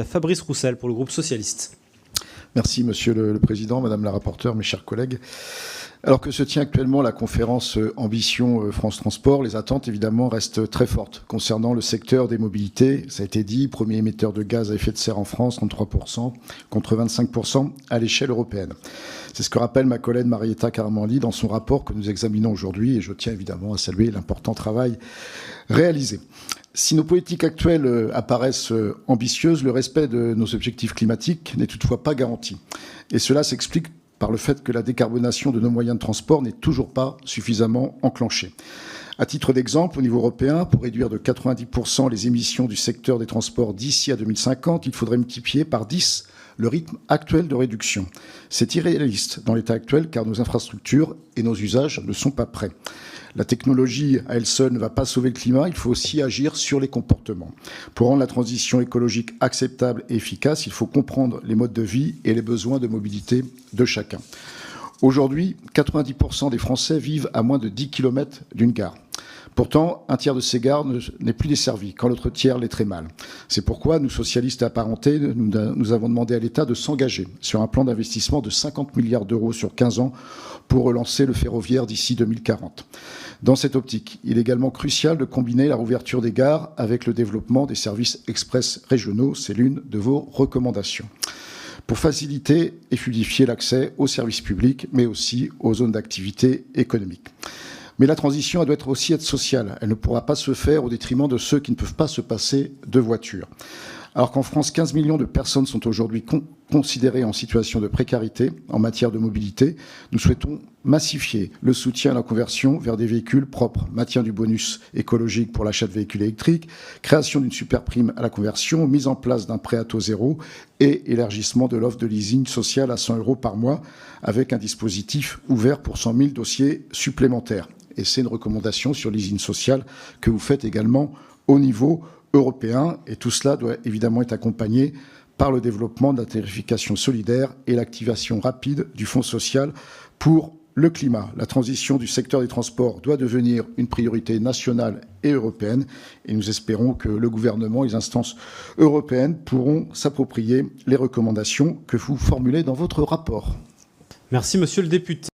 Fabrice Roussel pour le groupe socialiste. Merci Monsieur le Président, Madame la rapporteure, mes chers collègues. Alors que se tient actuellement la conférence Ambition France Transport, les attentes évidemment restent très fortes concernant le secteur des mobilités. Ça a été dit, premier émetteur de gaz à effet de serre en France, 33%, contre 25% à l'échelle européenne. C'est ce que rappelle ma collègue Marietta Karamanli dans son rapport que nous examinons aujourd'hui, et je tiens évidemment à saluer l'important travail réalisé. Si nos politiques actuelles apparaissent ambitieuses, le respect de nos objectifs climatiques n'est toutefois pas garanti. Et cela s'explique par le fait que la décarbonation de nos moyens de transport n'est toujours pas suffisamment enclenchée. À titre d'exemple, au niveau européen, pour réduire de 90% les émissions du secteur des transports d'ici à 2050, il faudrait multiplier par 10 le rythme actuel de réduction. C'est irréaliste dans l'état actuel car nos infrastructures et nos usages ne sont pas prêts. La technologie à elle seule ne va pas sauver le climat, il faut aussi agir sur les comportements. Pour rendre la transition écologique acceptable et efficace, il faut comprendre les modes de vie et les besoins de mobilité de chacun. Aujourd'hui, 90% des Français vivent à moins de 10 km d'une gare. Pourtant, un tiers de ces gares n'est plus desservi, quand l'autre tiers l'est très mal. C'est pourquoi nous, socialistes apparentés, nous avons demandé à l'État de s'engager sur un plan d'investissement de 50 milliards d'euros sur 15 ans pour relancer le ferroviaire d'ici 2040. Dans cette optique, il est également crucial de combiner la rouverture des gares avec le développement des services express régionaux. C'est l'une de vos recommandations. Pour faciliter et fluidifier l'accès aux services publics, mais aussi aux zones d'activité économique. Mais la transition, elle doit aussi être sociale. Elle ne pourra pas se faire au détriment de ceux qui ne peuvent pas se passer de voiture. Alors qu'en France, 15 millions de personnes sont aujourd'hui considérées en situation de précarité en matière de mobilité, nous souhaitons massifier le soutien à la conversion vers des véhicules propres, maintien du bonus écologique pour l'achat de véhicules électriques, création d'une superprime à la conversion, mise en place d'un prêt à taux zéro et élargissement de l'offre de leasing social à 100 € par mois avec un dispositif ouvert pour 100 000 dossiers supplémentaires. Et c'est une recommandation sur le leasing social que vous faites également au niveau européen. Et tout cela doit évidemment être accompagné par le développement de la tarification solidaire et l'activation rapide du Fonds social pour le climat. La transition du secteur des transports doit devenir une priorité nationale et européenne. Et nous espérons que le gouvernement et les instances européennes pourront s'approprier les recommandations que vous formulez dans votre rapport. Merci, monsieur le député.